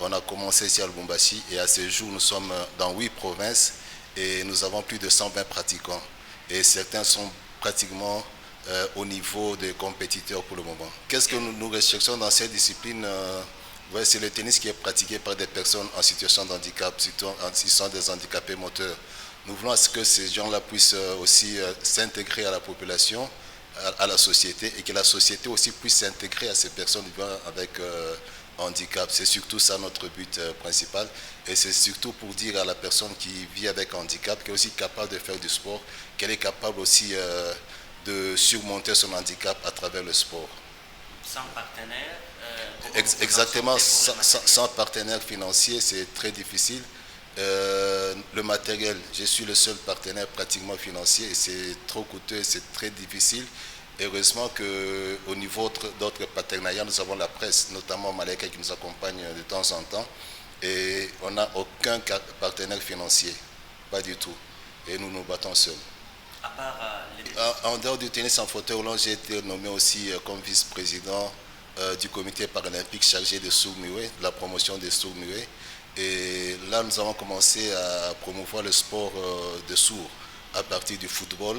On a commencé ici à Lubumbashi et à ce jour, nous sommes dans 8 provinces et nous avons plus de 120 pratiquants. Et certains sont pratiquement au niveau des compétiteurs pour le moment. Qu'est-ce que nous recherchons dans cette discipline? Ouais, c'est le tennis qui est pratiqué par des personnes en situation de handicap, surtout s'ils sont des handicapés moteurs. Nous voulons à ce que ces gens-là puissent aussi s'intégrer à la population, à la société, et que la société aussi puisse s'intégrer à ces personnes vivant avec handicap. C'est surtout ça notre but principal. Et c'est surtout pour dire à la personne qui vit avec handicap qu'elle est aussi capable de faire du sport, qu'elle est capable aussi de surmonter son handicap à travers le sport. Sans partenaire, Exactement, sans partenaire financier, c'est très difficile. Le matériel, je suis le seul partenaire pratiquement financier et c'est trop coûteux, c'est très difficile. Heureusement qu'au niveau d'autres partenariats, nous avons la presse, notamment Maleka qui nous accompagne de temps en temps. Et on n'a aucun partenaire financier, pas du tout. Et nous nous battons seuls. À part En dehors du tennis en fauteuil roulant, j'ai été nommé aussi comme vice-président du comité paralympique chargé de sourds-muets, de la promotion des sourds-muets. Et là, nous avons commencé à promouvoir le sport de sourds à partir du football.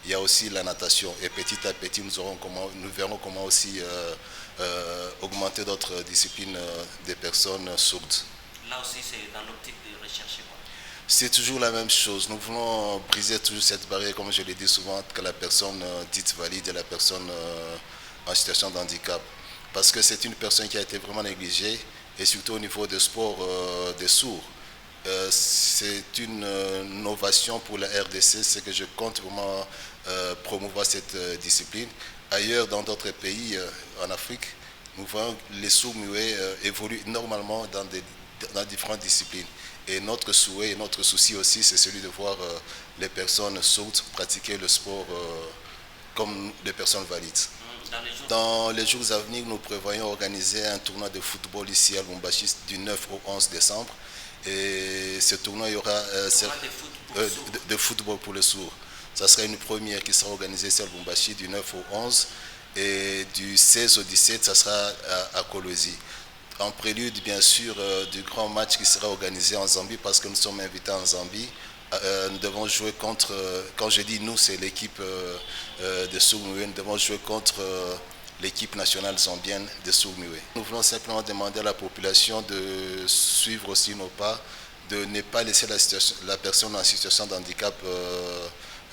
Il y a aussi la natation. Et petit à petit, nous verrons comment aussi augmenter d'autres disciplines des personnes sourdes. là aussi, c'est dans l'optique de rechercher quoi? C'est toujours la même chose. Nous voulons briser toujours cette barrière, comme je l'ai dit souvent, entre la personne dite valide et la personne en situation de handicap. Parce que c'est une personne qui a été vraiment négligée, et surtout au niveau des sports des sourds. C'est une innovation pour la RDC, c'est que je compte vraiment promouvoir cette discipline. Ailleurs, dans d'autres pays en Afrique, nous voyons les sourds-muets évoluent normalement dans différentes disciplines. Et notre souhait et notre souci aussi, c'est celui de voir les personnes sourdes pratiquer le sport comme les personnes valides. Dans les jours à venir, nous prévoyons organiser un tournoi de football ici à Lubumbashi du 9 au 11 décembre. Et ce tournoi, il y aura de football pour les sourds. Ça sera une première qui sera organisée ici à Lubumbashi du 9 au 11. Et du 16 au 17, ça sera à Kolwezi. En prélude, bien sûr, du grand match qui sera organisé en Zambie, parce que nous sommes invités en Zambie. Nous devons jouer contre, quand je dis nous, c'est l'équipe de sourds-muets, nous devons jouer contre l'équipe nationale zambienne de sourds-muets. Nous voulons simplement demander à la population de suivre aussi nos pas, de ne pas laisser la personne en situation de handicap